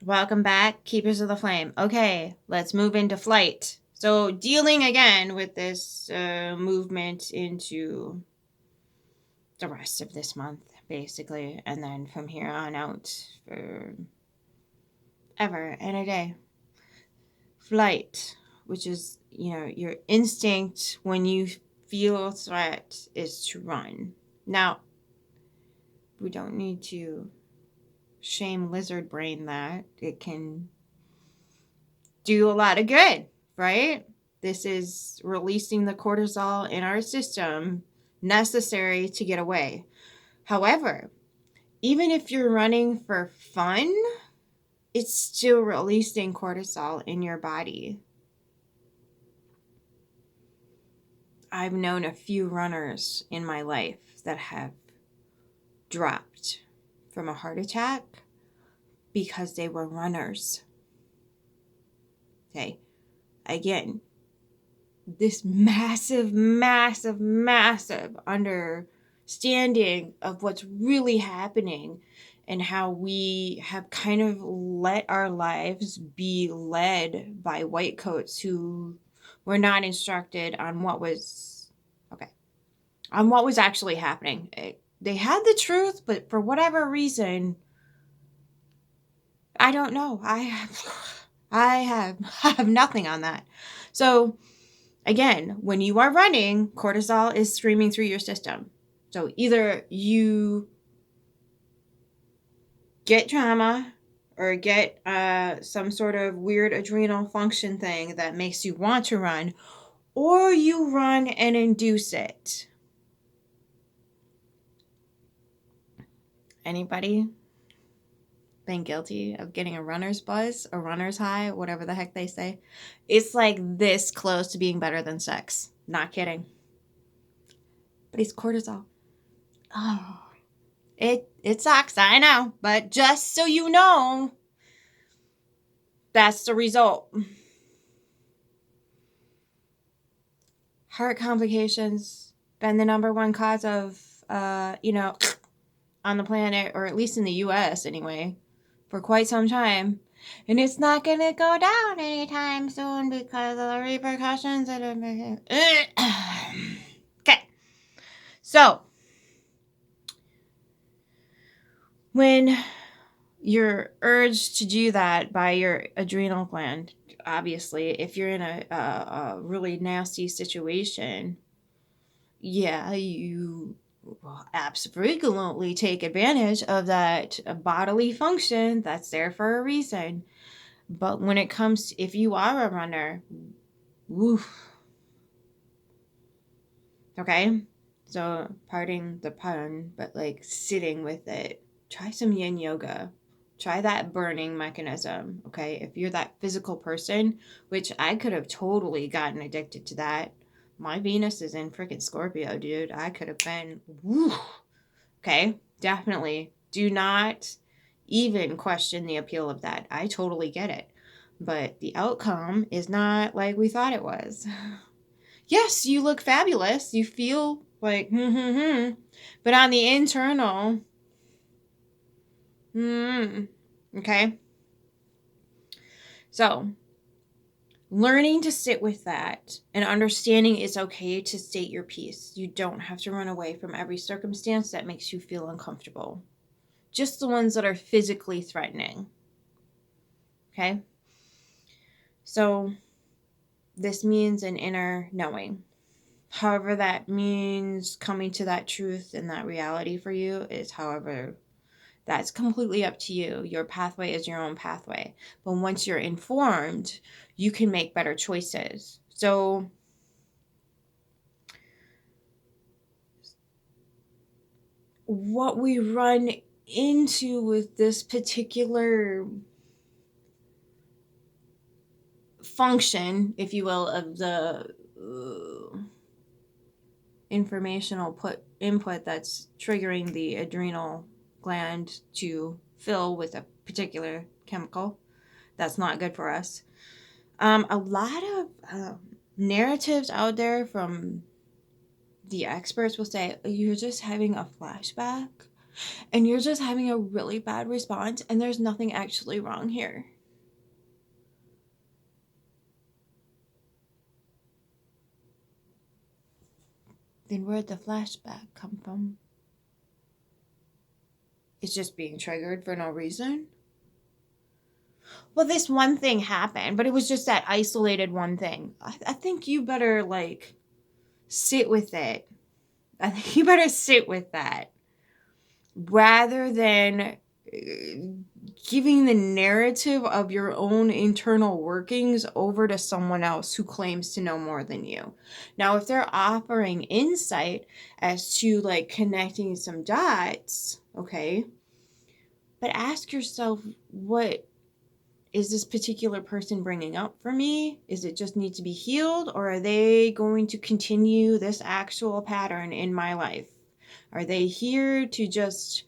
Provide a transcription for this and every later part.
Welcome back, Keepers of the Flame. Okay, let's move into flight. So, dealing again with this movement into the rest of this month, basically, and then from here on out for ever and a day. Flight, which is, your instinct when you feel a threat is to run. Now, we don't need to shame lizard brain that. It can do a lot of good, right? This is releasing the cortisol in our system necessary to get away. However, even if you're running for fun, it's still releasing cortisol in your body. I've known a few runners in my life that have dropped from a heart attack because they were runners. Okay. Again, this massive, massive, massive understanding of what's really happening and how we have kind of let our lives be led by white coats who were not instructed on what was actually happening. They had the truth, but for whatever reason, I don't know. I have nothing on that. So again, when you are running, cortisol is streaming through your system. So either you get trauma or get some sort of weird adrenal function thing that makes you want to run, or you run and induce it. Anybody been guilty of getting a runner's buzz, a runner's high, whatever the heck they say? It's like this close to being better than sex. Not kidding. But it's cortisol. Oh, it sucks, I know. But just so you know, that's the result. Heart complications been the number one cause of, on the planet, or at least in the U.S. anyway, for quite some time. And it's not going to go down anytime soon because of the repercussions. Okay. So, when you're urged to do that by your adrenal gland, obviously, if you're in a really nasty situation, yeah, you absolutely take advantage of that bodily function that's there for a reason. But when it comes, if you are a runner, woof. Okay? So, pardon the pun, but like sitting with it, try some yin yoga. Try that burning mechanism, okay? If you're that physical person, which I could have totally gotten addicted to that. My Venus is in freaking Scorpio, dude. I could have been, woo. Okay? Definitely. Do not even question the appeal of that. I totally get it. But the outcome is not like we thought it was. Yes, you look fabulous. You feel like, but on the internal, okay? So, learning to sit with that and understanding it's okay to state your piece. You don't have to run away from every circumstance that makes you feel uncomfortable. Just the ones that are physically threatening. Okay? So, this means an inner knowing. However that means coming to that truth and that reality for you is however that's completely up to you. Your pathway is your own pathway. But once you're informed, you can make better choices. So what we run into with this particular function, if you will, of the informational input that's triggering the adrenal gland to fill with a particular chemical that's not good for us. A lot of narratives out there from the experts will say you're just having a flashback. and you're just having a really bad response, and there's nothing actually wrong here. Then where'd the flashback come from? It's just being triggered for no reason? Well, this one thing happened, but it was just that isolated one thing. I think you better, like, sit with it. I think you better sit with that. Rather than giving the narrative of your own internal workings over to someone else who claims to know more than you. Now, if they're offering insight as to, like, connecting some dots, okay, but ask yourself, what is this particular person bringing up for me? Is it just need to be healed, or are they going to continue this actual pattern in my life? Are they here to just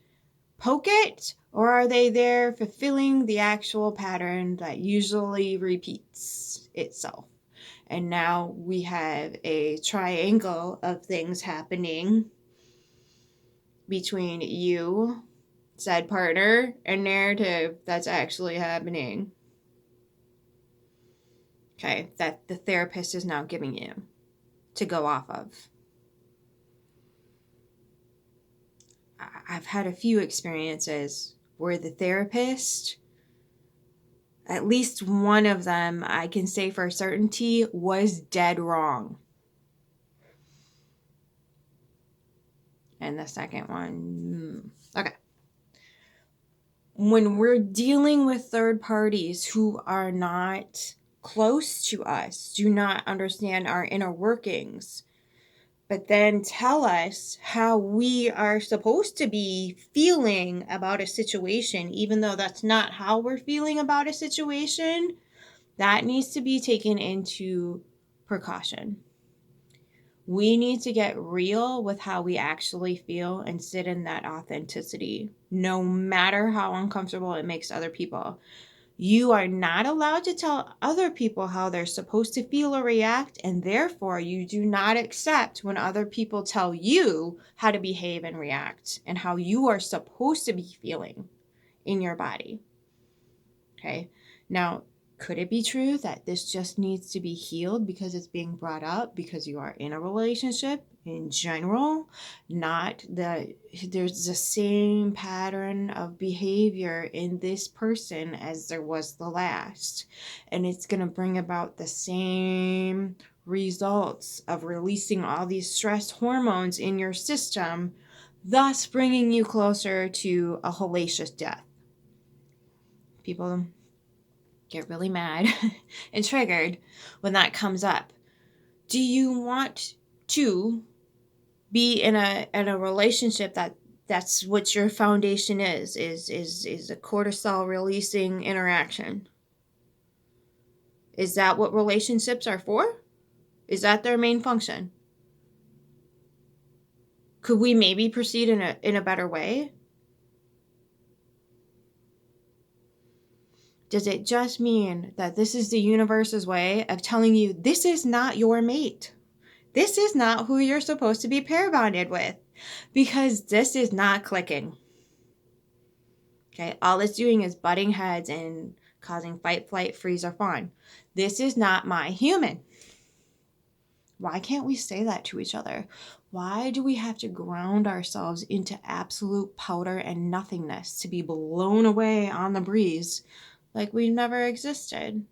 poke it, or are they there fulfilling the actual pattern that usually repeats itself? And now we have a triangle of things happening between you, said partner, and narrative that's actually happening. Okay, that the therapist is now giving you to go off of. I've had a few experiences where the therapist, at least one of them, I can say for certainty, was dead wrong. And the second one, okay. When we're dealing with third parties who are not close to us, do not understand our inner workings, but then tell us how we are supposed to be feeling about a situation, even though that's not how we're feeling about a situation, that needs to be taken into precaution. We need to get real with how we actually feel and sit in that authenticity, no matter how uncomfortable it makes other people. You are not allowed to tell other people how they're supposed to feel or react, and therefore you do not accept when other people tell you how to behave and react and how you are supposed to be feeling in your body. Okay? Now, could it be true that this just needs to be healed because it's being brought up because you are in a relationship in general? Not that there's the same pattern of behavior in this person as there was the last, and it's going to bring about the same results of releasing all these stress hormones in your system, thus bringing you closer to a hellacious death. People get really mad and triggered when that comes up. Do you want to be in a relationship that's what your foundation is a cortisol releasing interaction? Is that what relationships are for? Is that their main function? Could we maybe proceed in a better way? Does it just mean that this is the universe's way of telling you this is not your mate? This is not who you're supposed to be pair bonded with, because this is not clicking. Okay, all it's doing is butting heads and causing fight, flight, freeze, or fawn. This is not my human. Why can't we say that to each other? Why do we have to ground ourselves into absolute powder and nothingness to be blown away on the breeze like we never existed?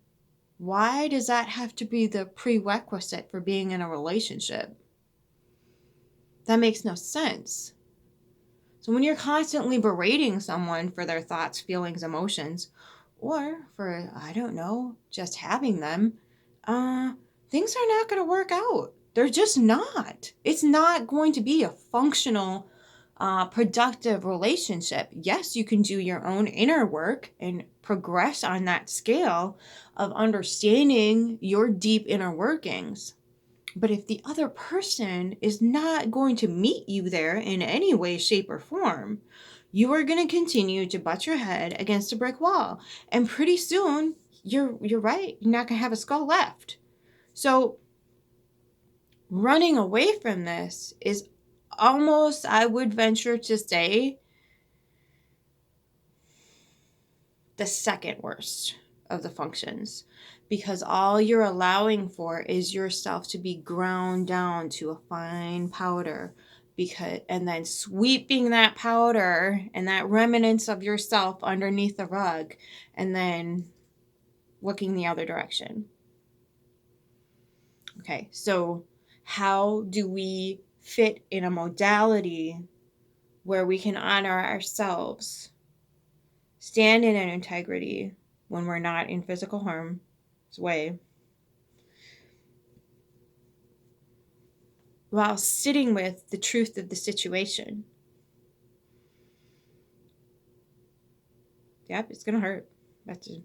Why does that have to be the prerequisite for being in a relationship? That makes no sense. So when you're constantly berating someone for their thoughts, feelings, emotions, or for, I don't know, just having them, things are not going to work out. They're just not. It's not going to be a functional, productive relationship. Yes, you can do your own inner work and progress on that scale of understanding your deep inner workings. But if the other person is not going to meet you there in any way, shape, or form, you are going to continue to butt your head against a brick wall. And pretty soon, you're right, you're not going to have a skull left. So running away from this is almost, I would venture to say, the second worst of the functions, because all you're allowing for is yourself to be ground down to a fine powder, and then sweeping that powder and that remnants of yourself underneath the rug, and then looking the other direction. Okay, so how do we fit in a modality where we can honor ourselves, stand in an integrity when we're not in physical harm's way, while sitting with the truth of the situation? Yep, it's gonna hurt. That's it.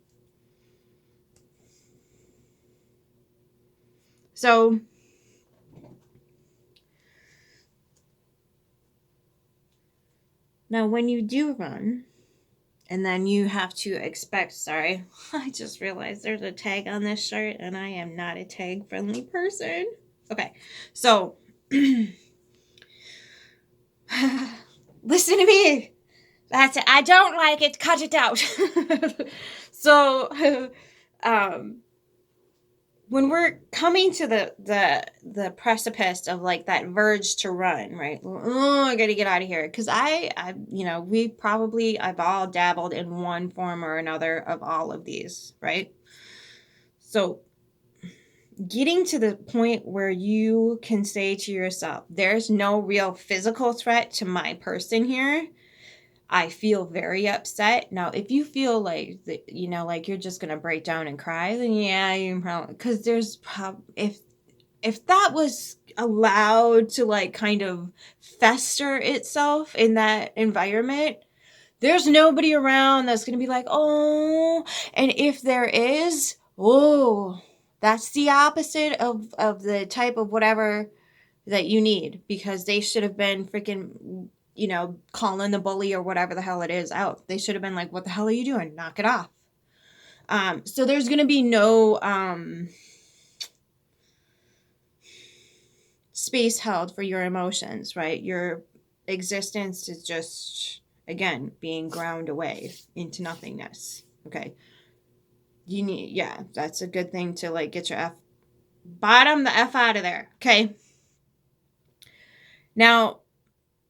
So now when you do run, and then you have to expect, sorry, I just realized there's a tag on this shirt and I am not a tag friendly person. Okay, so listen to me. That's it. I don't like it. Cut it out. So, when we're coming to the precipice of like that verge to run, right? Oh, I gotta get out of here. Because I've all dabbled in one form or another of all of these, right? So getting to the point where you can say to yourself, there's no real physical threat to my person here. I feel very upset. Now, if you feel like like you're just gonna break down and cry, then yeah, you probably, because if that was allowed to like kind of fester itself in that environment, there's nobody around that's gonna be like, oh, and if there is, oh, that's the opposite of the type of whatever that you need, because they should have been freaking, calling the bully or whatever the hell it is out. They should have been like, what the hell are you doing? Knock it off. So there's going to be no space held for your emotions, right? Your existence is just, again, being ground away into nothingness. Okay. That's a good thing to like get your bottom the F out of there. Okay. Now,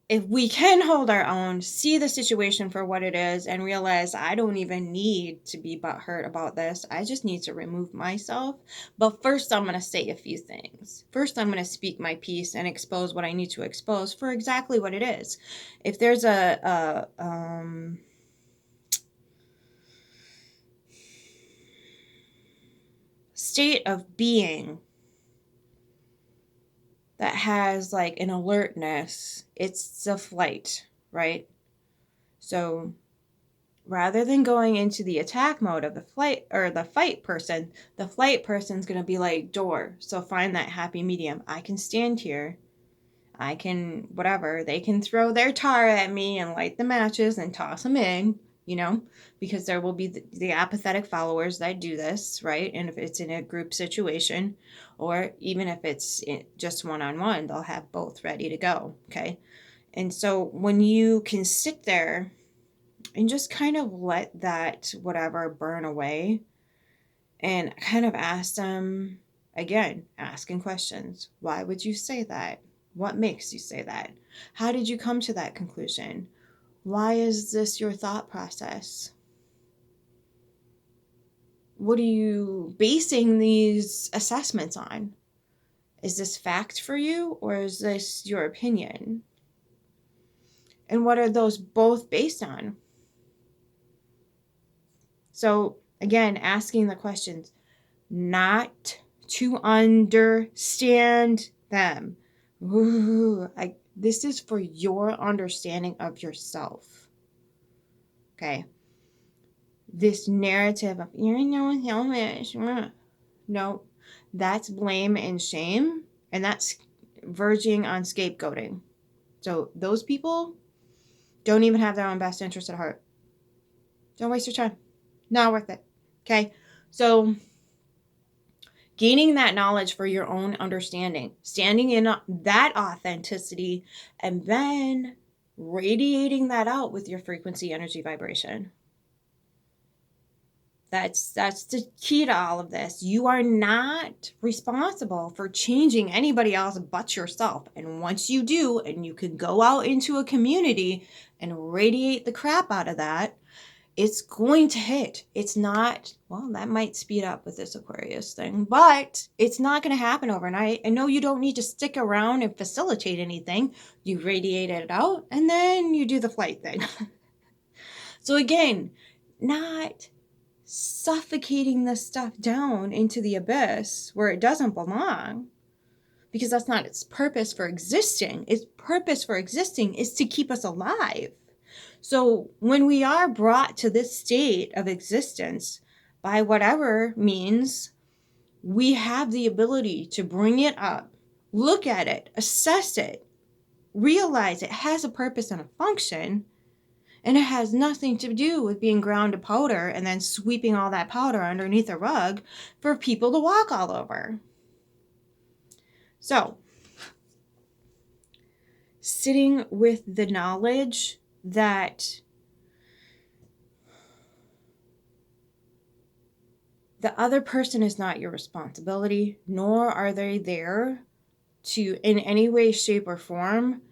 if we can hold our own, see the situation for what it is, and realize I don't even need to be butthurt about this. I just need to remove myself. But first, I'm going to say a few things. First, I'm going to speak my piece and expose what I need to expose for exactly what it is. If there's a state of being that has like an alertness, it's the flight, right? So rather than going into the attack mode of the flight or the fight person, the flight person's going to be like, door. So find that happy medium. I can stand here. I can, whatever. They can throw their tar at me and light the matches and toss them in, because there will be the apathetic followers that do this, right? And if it's in a group situation, or even if it's just one-on-one, they'll have both ready to go, okay? And so when you can sit there and just kind of let that whatever burn away and kind of ask them, again, asking questions. Why would you say that? What makes you say that? How did you come to that conclusion? Why is this your thought process? What are you basing these assessments on? Is this fact for you, or is this your opinion? And what are those both based on? So again, asking the questions, not to understand them. Ooh, this is for your understanding of yourself. Okay. This narrative of, you're no selfish. No, that's blame and shame. And that's verging on scapegoating. So those people don't even have their own best interest at heart. Don't waste your time. Not worth it. Okay. So gaining that knowledge for your own understanding, standing in that authenticity, and then radiating that out with your frequency, energy, vibration. That's the key to all of this. You are not responsible for changing anybody else but yourself. And once you do, and you can go out into a community and radiate the crap out of that, it's going to hit. It's not, well, that might speed up with this Aquarius thing, but it's not going to happen overnight. And no, you don't need to stick around and facilitate anything. You radiate it out and then you do the flight thing. So again, not suffocating this stuff down into the abyss where it doesn't belong, because that's not its purpose for existing. Its purpose for existing is to keep us alive. So when we are brought to this state of existence by whatever means, we have the ability to bring it up, look at it, assess it, realize it has a purpose and a function, and it has nothing to do with being ground to powder and then sweeping all that powder underneath a rug for people to walk all over. So, sitting with the knowledge that the other person is not your responsibility, nor are they there to, in any way, shape, or form,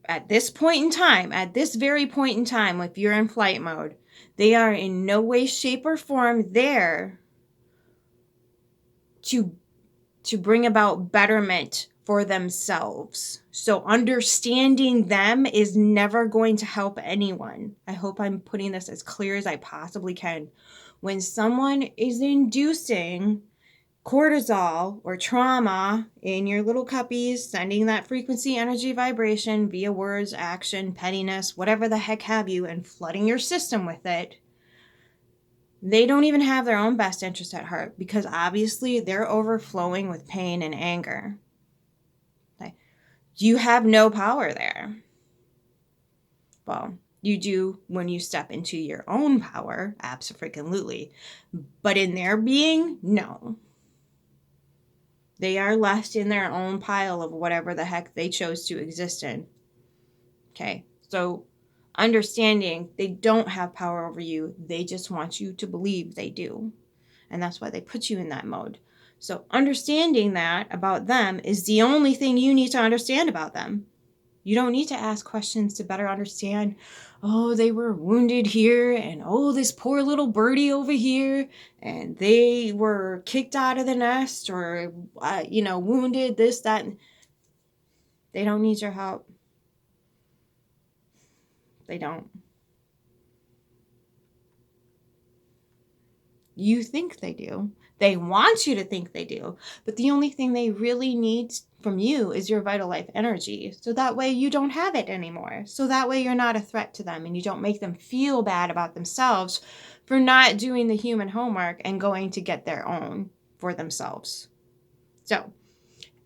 at this point in time, at this very point in time, if you're in flight mode, they are in no way, shape, or form there to bring about betterment for themselves. So understanding them is never going to help anyone. I hope I'm putting this as clear as I possibly can. When someone is inducing cortisol or trauma in your little cuppies, sending that frequency, energy, vibration via words, action, pettiness, whatever the heck have you, and flooding your system with it, they don't even have their own best interest at heart, because obviously they're overflowing with pain and anger. Okay. You have no power there. Well, you do when you step into your own power, abso-freaking-lutely. But in their being, no. They are left in their own pile of whatever the heck they chose to exist in. Okay, so understanding they don't have power over you. They just want you to believe they do. And that's why they put you in that mode. So understanding that about them is the only thing you need to understand about them. You don't need to ask questions to better understand, oh, they were wounded here, and oh, this poor little birdie over here, and they were kicked out of the nest, or, wounded, this, that. They don't need your help. They don't. You think they do. They want you to think they do. But the only thing they really need from you is your vital life energy. So that way you don't have it anymore. So that way you're not a threat to them, and you don't make them feel bad about themselves for not doing the human homework and going to get their own for themselves. So,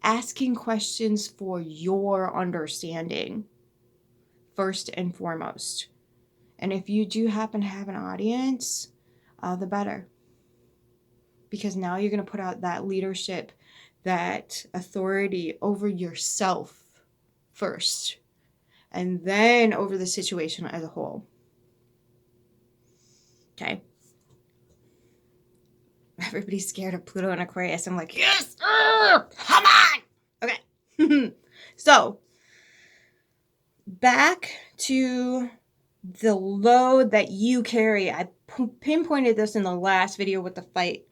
asking questions for your understanding, first and foremost. And if you do happen to have an audience, the better. Because now you're going to put out that leadership, that authority over yourself first, and then over the situation as a whole. Okay. Everybody's scared of Pluto and Aquarius. I'm like, yes, come on. Okay. So, back to the load that you carry. I pinpointed this in the last video with the fight.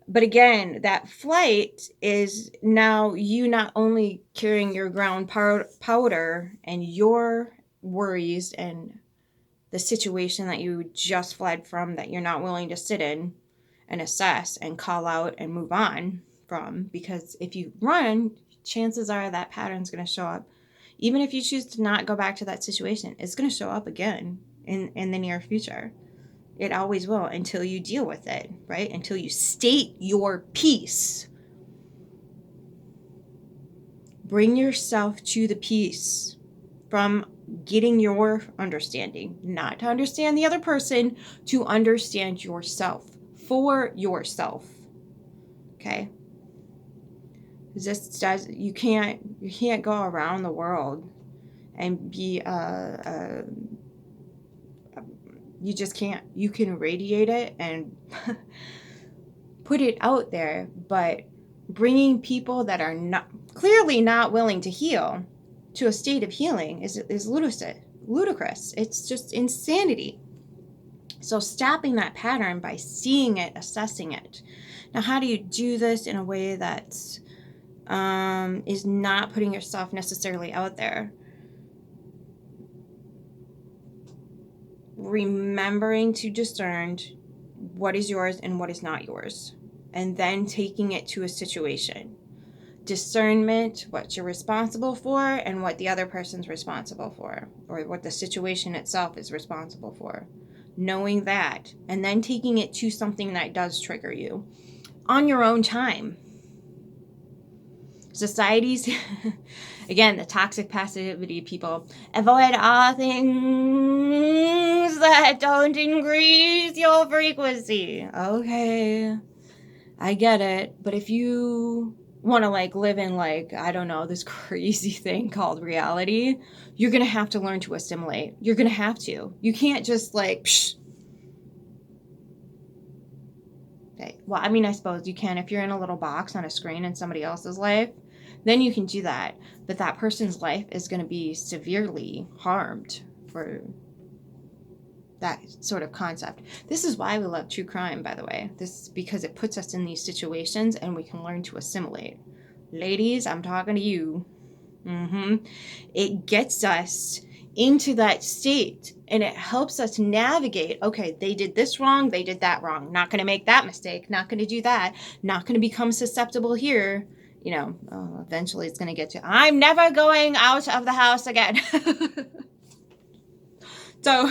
But again, that flight is now you not only carrying your ground powder and your worries and the situation that you just fled from, that you're not willing to sit in and assess and call out and move on from. Because if you run, chances are that pattern's going to show up. Even if you choose to not go back to that situation, it's going to show up again in the near future. It always will, until you deal with it, right? Until you state your piece. Bring yourself to the peace from getting your understanding, not to understand the other person, to understand yourself, for yourself. Okay? You can't go around the world and be You just can't. You can radiate it and put it out there, but bringing people that are not clearly not willing to heal to a state of healing is ludicrous. It's just insanity. So stopping that pattern by seeing it, assessing it. Now, how do you do this in a way that is not putting yourself necessarily out there? Remembering to discern what is yours and what is not yours, and then taking it to a situation. Discernment, what you're responsible for and what the other person's responsible for, or what the situation itself is responsible for. Knowing that, and then taking it to something that does trigger you on your own time. Societies, again, the toxic passivity people, avoid all things that don't increase your frequency. Okay, I get it. But if you want to live in I don't know, this crazy thing called reality, you're going to have to learn to assimilate. You're going to have to. You can't just psh. Okay. Well, I mean, I suppose you can if you're in a little box on a screen in somebody else's life, then you can do that. But that person's life is going to be severely harmed for that sort of concept. This is why we love true crime, by the way. This is because it puts us in these situations and we can learn to assimilate. Ladies, I'm talking to you. It gets us into that state and it helps us navigate. Okay, they did this wrong, they did that wrong. Not going to make that mistake, not going to do that, not going to become susceptible here. Eventually it's going to get to, I'm never going out of the house again. So,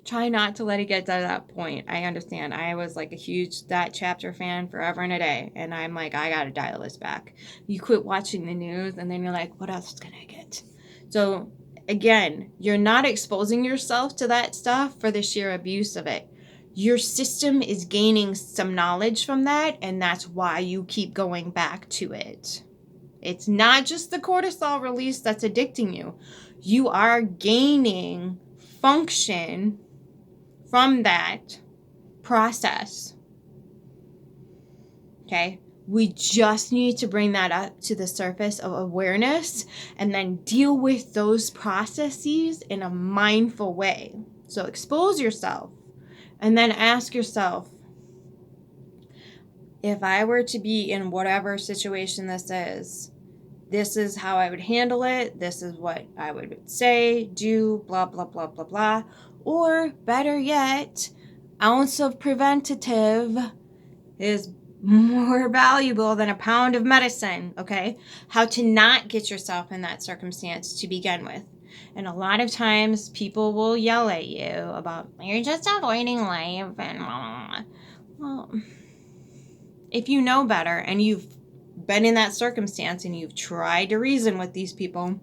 try not to let it get to that point. I understand. I was a huge That Chapter fan forever and a day. And I'm I got to dial this back. You quit watching the news and then you're like, what else can I get? So again, you're not exposing yourself to that stuff for the sheer abuse of it. Your system is gaining some knowledge from that. And that's why you keep going back to it. It's not just the cortisol release that's addicting you. You are gaining function from that process. Okay? We just need to bring that up to the surface of awareness and then deal with those processes in a mindful way. So expose yourself and then ask yourself, if I were to be in whatever situation this is how I would handle it. This is what I would say, do, blah, blah, blah, blah, blah. Or better yet, ounce of preventative is more valuable than a pound of medicine, okay? How to not get yourself in that circumstance to begin with. And a lot of times people will yell at you about, you're just avoiding life and blah. Well, if you know better and you've been in that circumstance and you've tried to reason with these people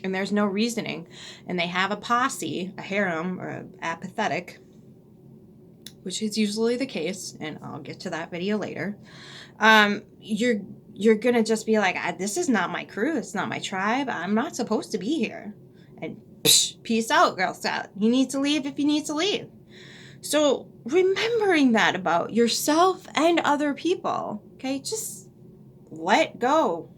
and there's no reasoning and they have a posse, a harem, or apathetic, which is usually the case, and I'll get to that video later, you're going to just be like, this is not my crew, it's not my tribe, I'm not supposed to be here. And peace out, Girl Scout. You need to leave if you need to leave. So remembering that about yourself and other people, okay, just let go.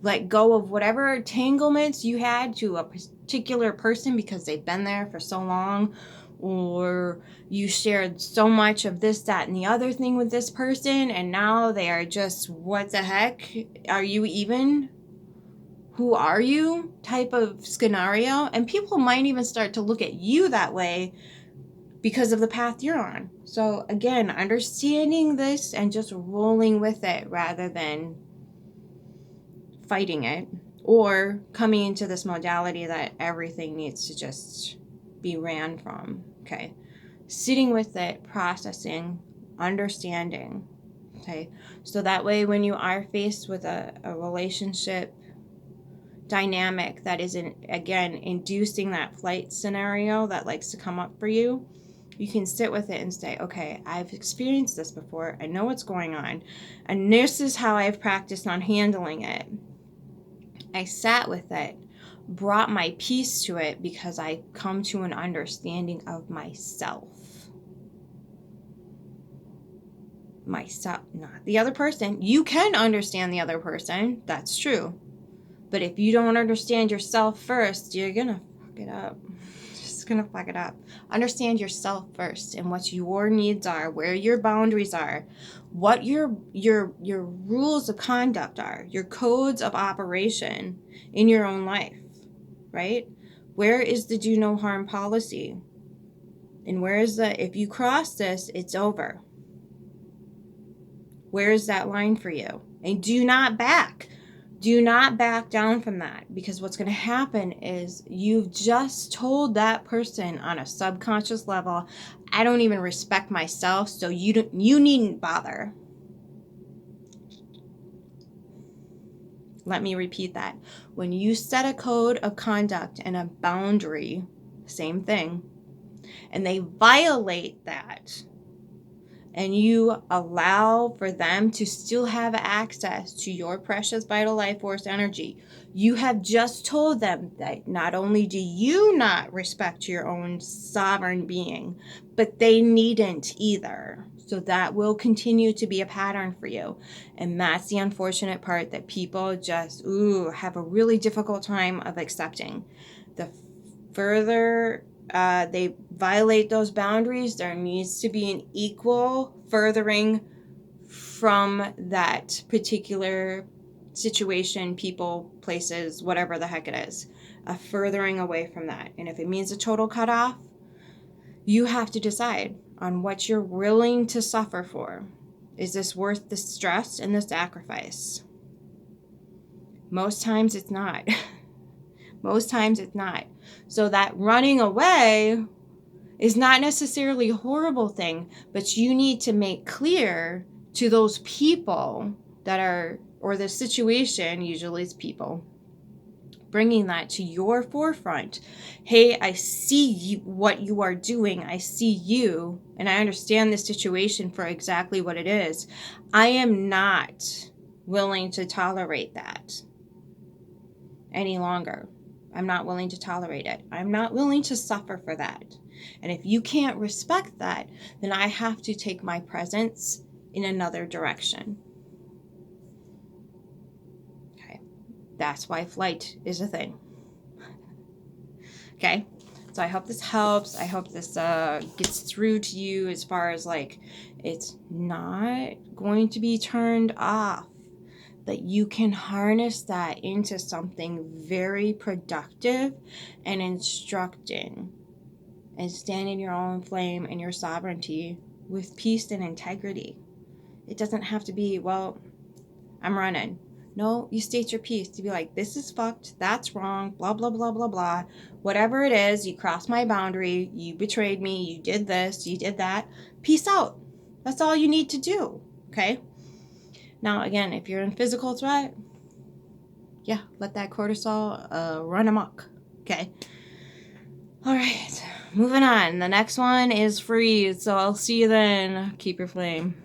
Let go of whatever entanglements you had to a particular person because they've been there for so long, or you shared so much of this, that, and the other thing with this person, and now they are just, what the heck? Are you even? Who are you? Type of scenario. And people might even start to look at you that way because of the path you're on. So again, understanding this and just rolling with it rather than fighting it or coming into this modality that everything needs to just be ran from. Okay. Sitting with it, processing, understanding. Okay. So that way when you are faced with a relationship dynamic that isn't, again, inducing that flight scenario that likes to come up for you, you can sit with it and say, okay, I've experienced this before. I know what's going on. And this is how I've practiced on handling it. I sat with it. brought my peace to it because I come to an understanding of myself. Myself, not the other person. You can understand the other person. That's true. But if you don't understand yourself first, you're going to fuck it up. Just going to fuck it up. Understand yourself first and what your needs are, where your boundaries are, what your rules of conduct are, your codes of operation in your own life, right? Where is the do no harm policy? And where is the, if you cross this, it's over. Where is that line for you? And do not back. Do not back down from that, because what's going to happen is you've just told that person on a subconscious level, I don't even respect myself, so you needn't bother. Let me repeat that. When you set a code of conduct and a boundary, same thing, and they violate that, and you allow for them to still have access to your precious vital life force energy, you have just told them that not only do you not respect your own sovereign being, but they needn't either. So that will continue to be a pattern for you. And that's the unfortunate part, that people just have a really difficult time of accepting. The further they violate those boundaries, there needs to be an equal furthering from that particular situation, people, places, whatever the heck it is, a furthering away from that. And if it means a total cutoff, you have to decide on what you're willing to suffer for. Is this worth the stress and the sacrifice? Most times it's not. Most times it's not. So that running away is not necessarily a horrible thing, but you need to make clear to those people that are, or the situation, usually it's people, bringing that to your forefront. Hey, I see what you are doing. I see you, and I understand this situation for exactly what it is. I am not willing to tolerate that any longer. I'm not willing to tolerate it. I'm not willing to suffer for that. And if you can't respect that, then I have to take my presence in another direction. Okay. That's why flight is a thing. Okay. So I hope this helps. I hope this gets through to you as far as like, it's not going to be turned off. That you can harness that into something very productive and instructing, and stand in your own flame and your sovereignty with peace and integrity. It doesn't have to be, well, I'm running. No, you state your piece to be like, this is fucked, that's wrong, blah, blah, blah, blah, blah. Whatever it is, you crossed my boundary, you betrayed me, you did this, you did that. Peace out. That's all you need to do, okay? Now, again, if you're in physical threat, yeah, let that cortisol run amok, okay? All right, moving on. The next one is freeze, so I'll see you then. Keep your flame.